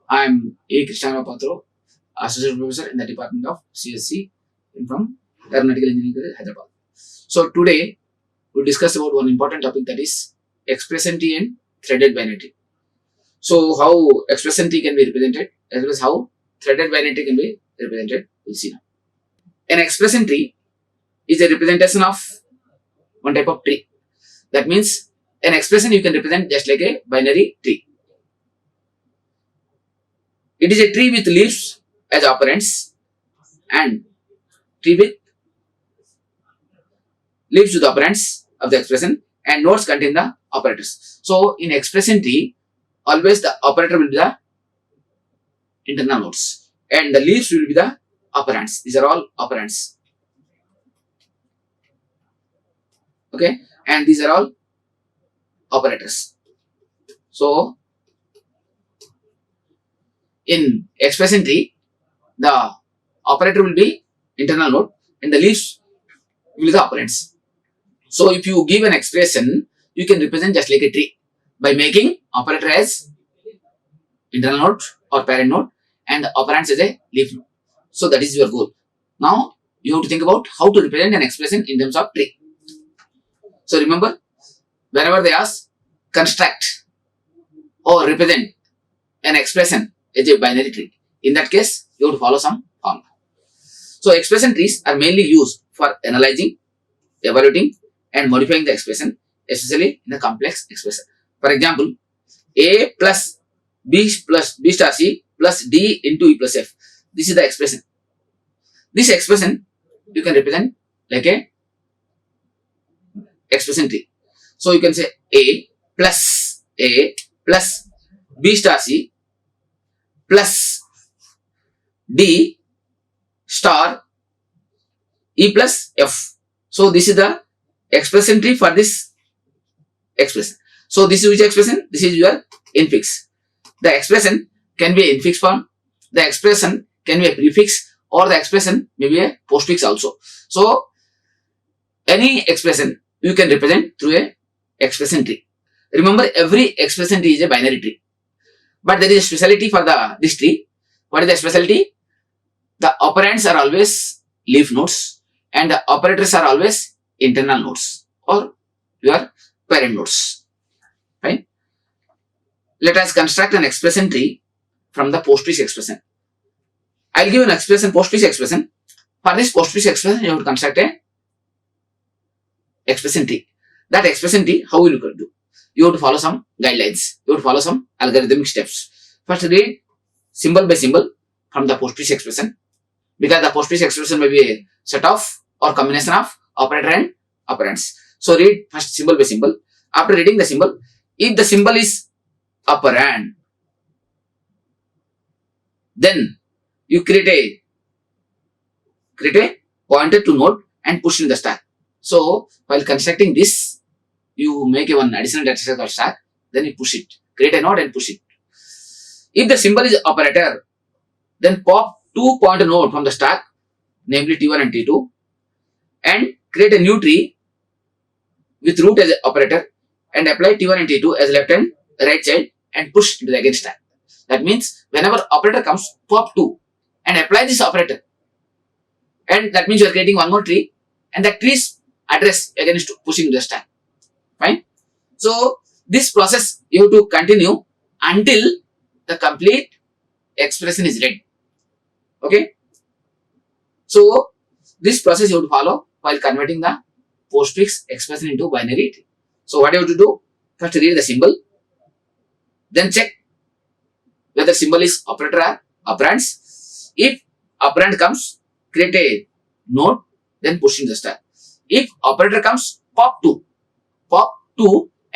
I am A. Krishna Patro, Associate Professor in the Department of CSC from Aeronautical Engineering, Hyderabad. So today we discuss about one important topic, that is expression T and threaded binary tree. So how expression T can be represented as well as how threaded binary tree can be represented, we'll see now. An expression tree is a representation of one type of tree. That means an expression you can represent just like a binary tree. It is a tree with leaves as operands and tree with leaves with operands of the expression and nodes contain the operators. So in expression tree, always the operator will be the internal nodes and the leaves will be the operands. These are all operands. Okay, and these are all operators. So in expression tree, the operator will be internal node and the leaves will be the operands. So if you give an expression, you can represent just like a tree by making operator as internal node or parent node and the operands as a leaf node. So that is your goal. Now you have to think about how to represent an expression in terms of tree. So remember, whenever they ask construct or represent an expression as a binary tree, in that case you have to follow some formula. So expression trees are mainly used for analyzing, evaluating and modifying the expression, especially in a complex expression. For example, A plus B star C plus D into E plus F. This is the expression. This expression you can represent like a expression tree. So you can say A plus B star C plus D star E plus F. So this is the expression tree for this expression. So this is which expression? This is your infix. The expression can be infix form, the expression can be a prefix, or the expression may be a postfix also. So any expression you can represent through a expression tree. Remember, every expression tree is a binary tree. But there is a specialty for this tree. What is the specialty? The operands are always leaf nodes and the operators are always internal nodes or your parent nodes. Fine. Let us construct an expression tree from the postfix expression. I'll give an expression, postfix expression. For this postfix expression, you have to construct a expression tree. That expression tree, how will you do? You have to follow some guidelines. You have to follow some algorithmic steps. First, read symbol by symbol from the postfix expression, because the postfix expression may be a set of or combination of operator and operands. So read first symbol by symbol. After reading the symbol, if the symbol is operand, then you create a pointer to node and push in the stack. So while constructing this, you make a one additional data set called stack, then you push it, create a node and push it. If the symbol is operator, then pop two pointer node from the stack, namely T1 and T2, and create a new tree with root as an operator and apply T1 and T2 as left and right child and push into the again stack. That means whenever operator comes, pop 2 and apply this operator, and that means you are creating one more tree and that tree's address again is pushing the stack. Fine. So this process you have to continue until the complete expression is ready. Okay. So this process you have to follow while converting the postfix expression into binary tree. So what you have to do? First read the symbol, then check whether symbol is operator or operands. If operand comes, create a node, then push in the stack. If operator comes, pop 2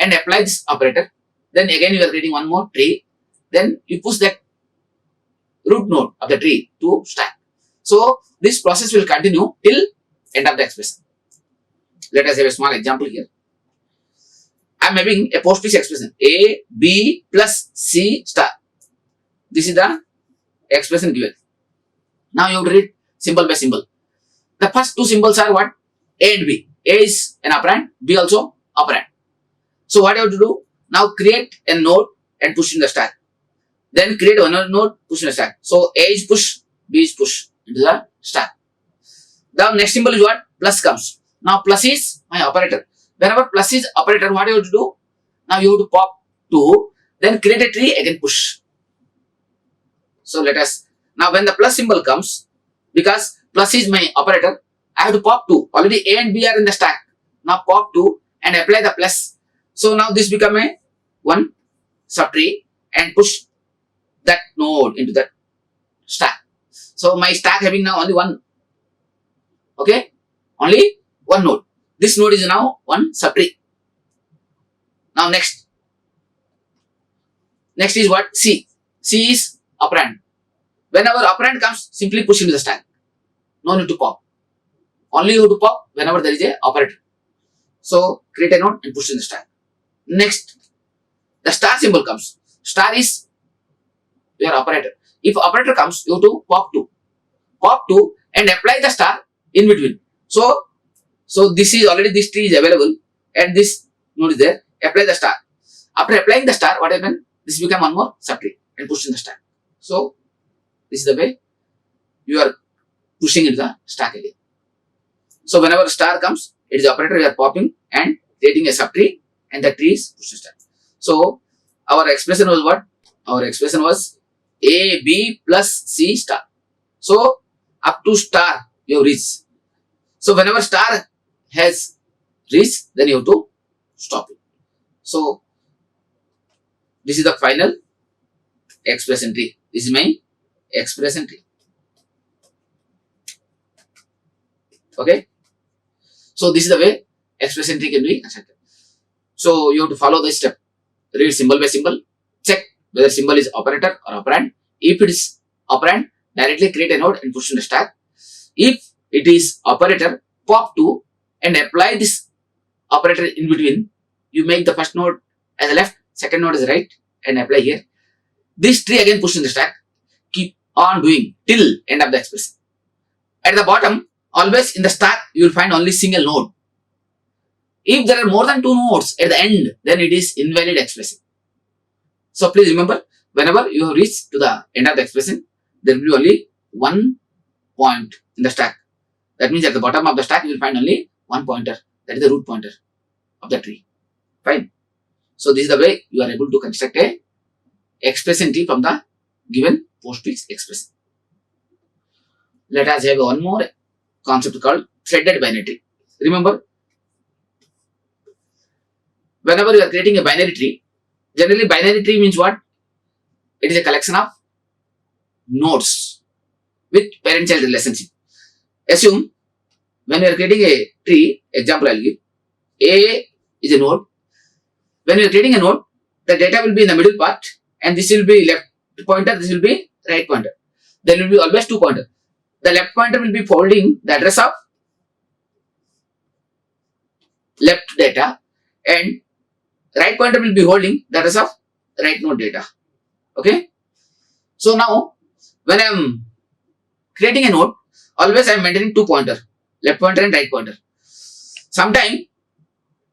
and apply this operator. Then again you are creating one more tree. Then you push that root node of the tree to stack. So this process will continue till end of the expression. Let us have a small example here. I am having a postfix expression A, B plus C star. This is the expression given. Now you have to read symbol by symbol. The first two symbols are what? A and B. A is an operand, B also operand. So what you have to do? Now create a node and push in the stack. Then create one node, push in the stack. So A is push, B is push into the stack. The next symbol is what? Plus comes. Now plus is my operator. Whenever plus is operator, what you have to do? Now you have to pop 2, then create a tree, again push. So let us, now when the plus symbol comes, because plus is my operator, I have to pop 2. Already A and B are in the stack. Now pop 2 and apply the plus. So now this become a 1 subtree and push that node into that stack. So my stack having now only 1. Okay, only 1 node. This node is now 1 subtree. Now next is what? C. C is operand. Whenever operand comes, simply push into the stack. No need to pop. Only you have to pop whenever there is a operator. So create a node and push in the stack. Next, the star symbol comes. Star is your operator. If operator comes, you have to pop 2. Pop 2 and apply the star in between. So this is already, this tree is available and this node is there. Apply the star. After applying the star, what happens? This become one more subtree and push in the stack. So this is the way you are pushing into the stack again. So whenever star comes, it is the operator, you are popping and creating a subtree and the tree is pushed to stack. So our expression was what? Our expression was A, B plus C star. So up to star you have reached. So whenever star has reached, then you have to stop it. So this is the final expression tree. This is my expression tree. Okay. So this is the way expression tree can be constructed. So you have to follow this step. Read symbol by symbol. Check whether symbol is operator or operand. If it is operand, directly create a node and push in the stack. If it is operator, pop 2 and apply this operator in between. You make the first node as a left, second node as a right and apply here. This tree again push in the stack. Keep on doing till end of the expression. At the bottom, always in the stack, you will find only single node. If there are more than 2 nodes at the end, then it is invalid expression. So please remember, whenever you have reached to the end of the expression, there will be only 1 point in the stack. That means at the bottom of the stack, you will find only 1 pointer. That is the root pointer of the tree. Fine. So this is the way you are able to construct a expression tree from the given postfix expression. Let us have one more concept called threaded binary tree. Remember, whenever you are creating a binary tree, generally binary tree means what? It is a collection of nodes with parent-child relationship. Assume when you are creating a tree, example I will give, A is a node. When you are creating a node, the data will be in the middle part and this will be left pointer, this will be right pointer. There will be always 2 pointers. The left pointer will be holding the address of left data and right pointer will be holding the address of right node data. Okay. So now when I am creating a node, always I am maintaining 2 pointers, left pointer and right pointer. Sometime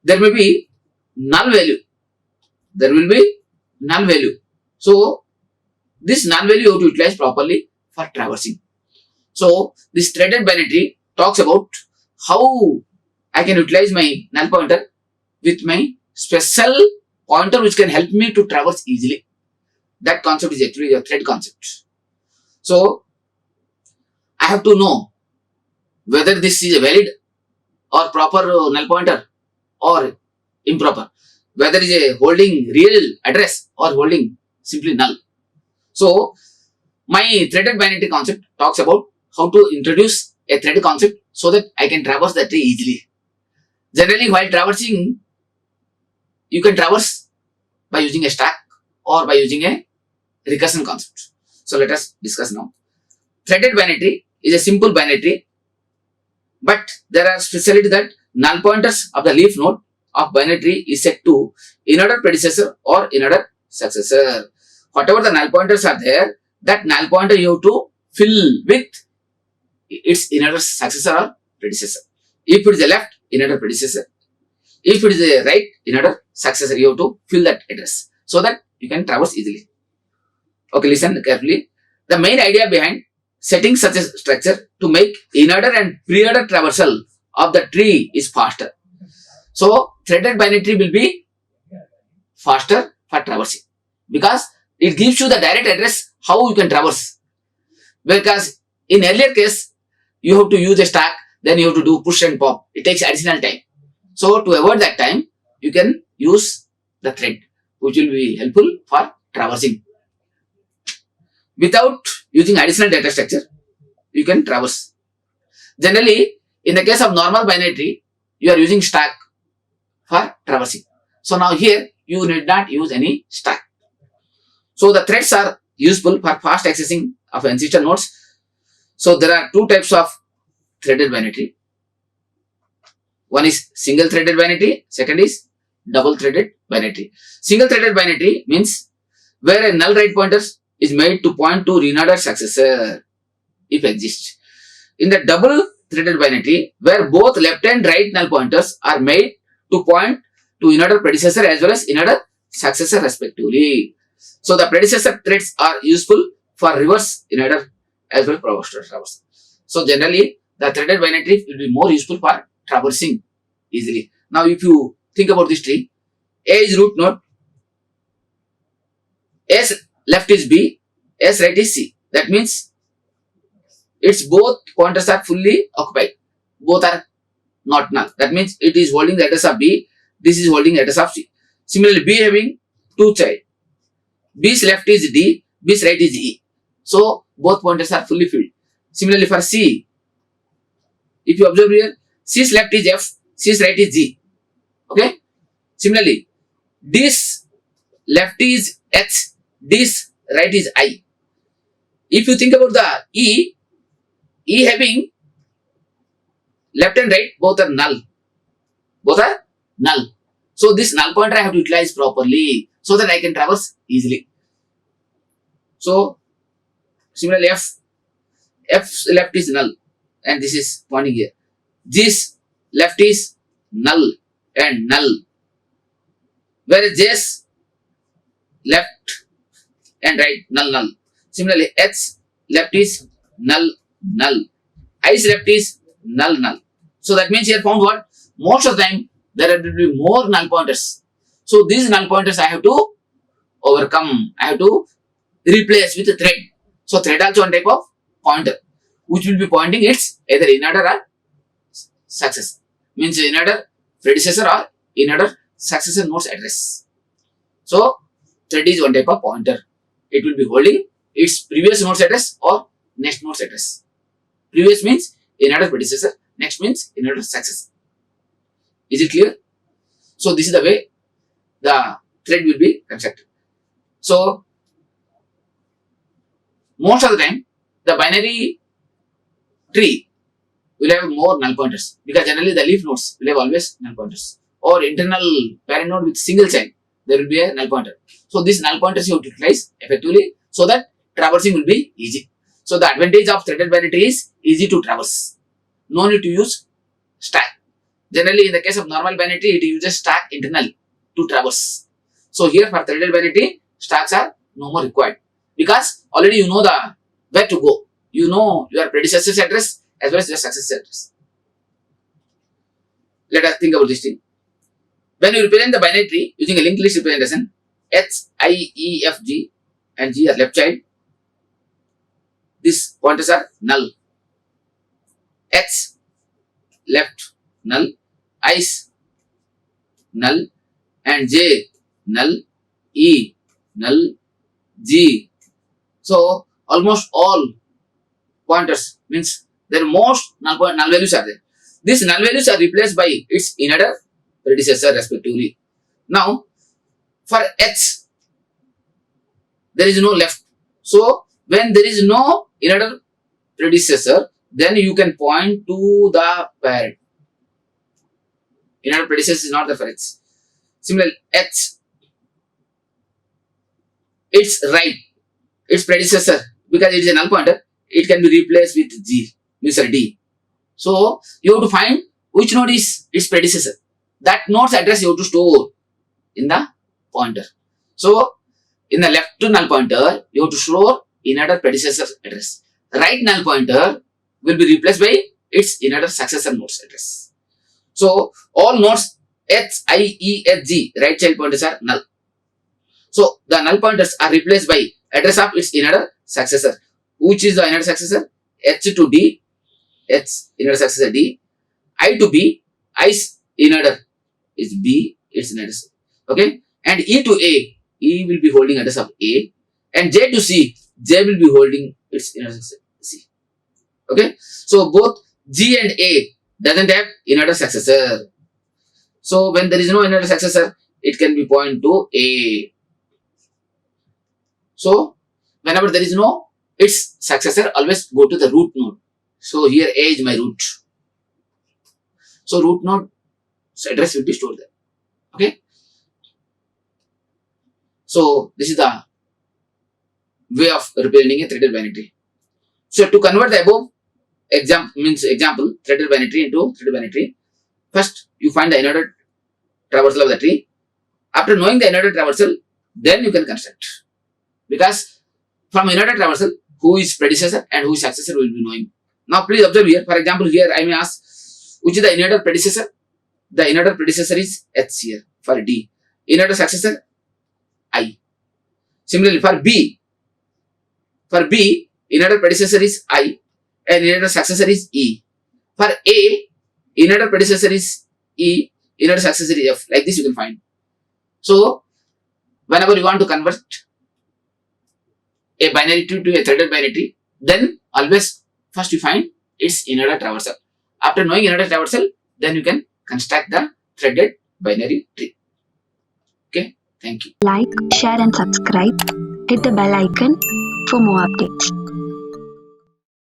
there may be null value. There will be null value. So this null value you have to utilize properly for traversing. So this threaded binary tree talks about how I can utilize my null pointer with my special pointer which can help me to traverse easily. That concept is actually a thread concept. So I have to know whether this is a valid or proper null pointer or improper, whether it is a holding real address or holding simply null. So my threaded binary tree concept talks about how to introduce a thread concept so that I can traverse the tree easily. Generally, while traversing, you can traverse by using a stack or by using a recursion concept. So let us discuss now. Threaded binary tree is a simple binary tree, but there are speciality that null pointers of the leaf node of binary tree is set to in-order predecessor or in-order successor. Whatever the null pointers are there, that null pointer you have to fill with its in-order successor or predecessor. If it is a left, in-order predecessor. If it is a right, in-order successor, you have to fill that address so that you can traverse easily. Okay, listen carefully. The main idea behind setting such a structure to make inner and pre-order traversal of the tree is faster. So threaded binary tree will be faster for traversing because it gives you the direct address how you can traverse. Because in earlier case you have to use a stack, then you have to do push and pop. It takes additional time. So to avoid that time, you can use the thread, which will be helpful for traversing. Without using additional data structure, you can traverse. Generally, in the case of normal binary tree, you are using stack for traversing. So now here, you need not use any stack. So the threads are useful for fast accessing of ancestor nodes. So there are two types of threaded binary tree. One is single threaded binary tree, second is double threaded binary tree. Single threaded binary tree means where a null right pointer is made to point to reordered successor if exists. In the double threaded binary tree, where both left and right null pointers are made to point to inner predecessor as well as inner successor respectively. So the predecessor threads are useful for reverse inner as well as traverse. So generally, the threaded binary tree will be more useful for traversing easily. Now, if you think about this tree, A is root node, S left is B, S right is C. That means its both pointers are fully occupied. Both are not null. That means it is holding the address of B, this is holding the address of C. Similarly, B having two child. B's left is D, B's right is E. So both pointers are fully filled. Similarly, for C, if you observe here, C's left is F, C's right is G. Okay. Similarly, D's left is H, D's right is I. If you think about the E having left and right, both are null. Both are null. So this null pointer I have to utilize properly so that I can traverse easily. So similarly, F's left is null and this is pointing here. G's left is null and null. Whereas J's left and right null. Similarly, H's left is null. I's left is null. So that means here found what? Most of the time there will be more null pointers. So these null pointers I have to overcome. I have to replace with a thread. So thread also one type of pointer, which will be pointing its either inner or successor. Means inner predecessor or inner successor node's address. So thread is one type of pointer. It will be holding its previous node's address or next node's address. Previous means inner predecessor, next means inner successor. Is it clear? So this is the way the thread will be constructed. So most of the time the binary tree will have more null pointers because generally the leaf nodes will have always null pointers, or internal parent node with single child there will be a null pointer. So these null pointers you have to utilize effectively so that traversing will be easy. So the advantage of threaded binary tree is easy to traverse. No need to use stack. Generally in the case of normal binary tree, it uses stack internally to traverse. So here for threaded binary tree, stacks are no more required because already you know the where to go. You know your predecessor's address as well as your successor's address. Let us think about this thing. When you represent the binary tree using a linked list representation, H, I, E, F, G and G are left child. These pointers are null. H left null, I's null and J null, E null, G. So almost all pointers means their most null values are there. These null values are replaced by its inner predecessor respectively. Now for H there is no left. So when there is no inner predecessor, then you can point to the parent. Inner predecessor is not the parent. Similarly, H, its right, its predecessor, because it is a null pointer, it can be replaced with G, means D. So you have to find which node is its predecessor. That node's address you have to store in the pointer. So In the left null pointer, you have to store inner predecessor address. Right null pointer will be replaced by its inner successor node's address. So all nodes H, I, E, H, G, right child pointers are null. So the null pointers are replaced by address of its inner successor. Which is the inner successor? H to D, H inner successor D, I to B, I's inner is B, its inner. Okay, and E to A, E will be holding address of A, and J to C, J will be holding its inner successor C. Okay, so both G and A doesn't have inner successor. So when there is no inner successor, it can be point to A. So whenever there is no its successor, always go to the root node. So here A is my root. So root node address will be stored there. Okay. So this is the way of representing a threaded binary tree. So to convert the above example threaded binary tree into threaded binary tree, first you find the inner traversal of the tree. After knowing the inner traversal, then you can construct. Because from inner traversal, who is predecessor and who is successor will be knowing. Now please observe here. For example, here I may ask, which is the inner predecessor? The inner predecessor is H here for D. Inner successor I. Similarly for B, inner predecessor is I and inner successor is E. For A, inner predecessor is E, inner successor is F. Like this you can find. So whenever you want to convert a binary tree to a threaded binary tree, then always first you find its inner traversal. After knowing inner traversal, then you can construct the threaded binary tree. Okay, thank you. Like, share and subscribe. Hit the bell icon for more updates.